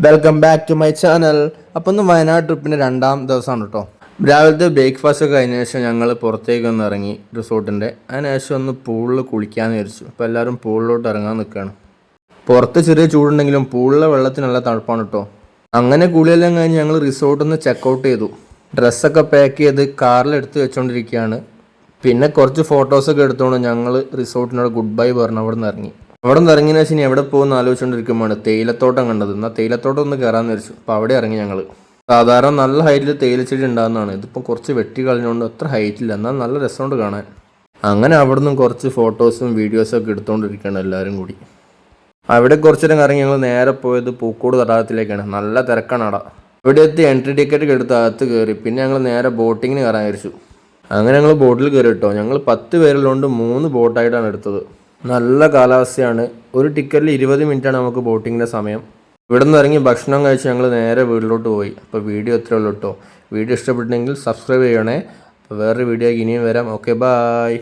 Welcome back to my channel. അപ്പോൾ ഒന്ന് വയനാട് ട്രിപ്പിൻ്റെ രണ്ടാം ദിവസമാണ് കേട്ടോ. രാവിലത്തെ ബ്രേക്ക്ഫാസ്റ്റ് ഒക്കെ കഴിഞ്ഞ ശേഷം ഞങ്ങൾ പുറത്തേക്ക് ഒന്ന് ഇറങ്ങി റിസോർട്ടിൻ്റെ. അതിനുശേഷം ഒന്ന് പൂളിൽ കുളിക്കാമെന്ന് വിചാരിച്ചു. അപ്പോൾ എല്ലാവരും പൂളിലോട്ട് ഇറങ്ങാൻ നിൽക്കുകയാണ്. പുറത്ത് ചെറിയ ചൂടുണ്ടെങ്കിലും പൂളിലെ വെള്ളത്തിന് നല്ല തണുപ്പാണ് കേട്ടോ. അങ്ങനെ കുളിയെല്ലാം കഴിഞ്ഞ് ഞങ്ങൾ റിസോർട്ടിൽ നിന്ന് ചെക്കൗട്ട് ചെയ്തു. ഡ്രസ്സൊക്കെ പാക്ക് ചെയ്ത് കാറിലെടുത്ത് വെച്ചുകൊണ്ടിരിക്കുകയാണ്. പിന്നെ കുറച്ച് ഫോട്ടോസൊക്കെ എടുത്തുകൊണ്ട് ഞങ്ങൾ റിസോർട്ടിനോട് ഗുഡ് ബൈ പറഞ്ഞ് അവിടെ നിന്ന് ഇറങ്ങി. അവിടെ നിന്ന് ഇറങ്ങിയതിനു ശേഷം എവിടെ പോകുമെന്ന് ആലോചിച്ചുകൊണ്ടിരിക്കുമ്പോഴാണ് തേയിലത്തോട്ടം കണ്ടത്. എന്നാൽ തേയിലത്തോട്ടം ഒന്ന് കയറാമെന്ന് വിചാരിച്ചു. അപ്പോൾ അവിടെ ഇറങ്ങി ഞങ്ങൾ. സാധാരണ നല്ല ഹൈറ്റിൽ തേയിലച്ചെടി ഉണ്ടാകുന്നതാണ്. ഇതിപ്പോൾ കുറച്ച് വെട്ടി കളഞ്ഞുകൊണ്ട് അത്ര ഹൈറ്റില്ല, എന്നാൽ നല്ല രസമുണ്ട് കാണാൻ. അങ്ങനെ അവിടെ നിന്നും കുറച്ച് ഫോട്ടോസും വീഡിയോസും ഒക്കെ എടുത്തുകൊണ്ടിരിക്കുകയാണ് എല്ലാവരും കൂടി. അവിടെ കുറച്ച് നേരം ഇറങ്ങി ഞങ്ങൾ നേരെ പോയത് പൂക്കോട് തടാകത്തിലേക്കാണ്. നല്ല തിരക്കാണ് അവിടെ. ഇവിടെ എത്തി എൻട്രി ടിക്കറ്റ് എടുത്ത് അകത്ത് കയറി. പിന്നെ ഞങ്ങൾ നേരെ ബോട്ടിങ്ങിന് കയറാൻ വിചാരിച്ചു. അങ്ങനെ ഞങ്ങൾ ബോട്ടിൽ കയറി കേട്ടോ. ഞങ്ങൾ 10 പേരുള്ളതുകൊണ്ട് 3 ബോട്ടായിട്ടാണ് എടുത്തത്. നല്ല കാലാവസ്ഥയാണ്. ഒരു ടിക്കറ്റിൽ 20 മിനിറ്റാണ് നമുക്ക് ബോട്ടിങ്ങിൻ്റെ സമയം. ഇവിടെ നിന്ന് ഇറങ്ങി ഭക്ഷണം കഴിച്ച് ഞങ്ങൾ നേരെ വീട്ടിലോട്ട് പോയി. അപ്പോൾ വീഡിയോ ഇത്രയേ ഉള്ളൂ കേട്ടോ. വീഡിയോ ഇഷ്ടപ്പെട്ടിട്ടുണ്ടെങ്കിൽ സബ്സ്ക്രൈബ് ചെയ്യണേ. അപ്പോൾ വേറൊരു വീഡിയോ ഇനിയും വരാം. Okay, bye.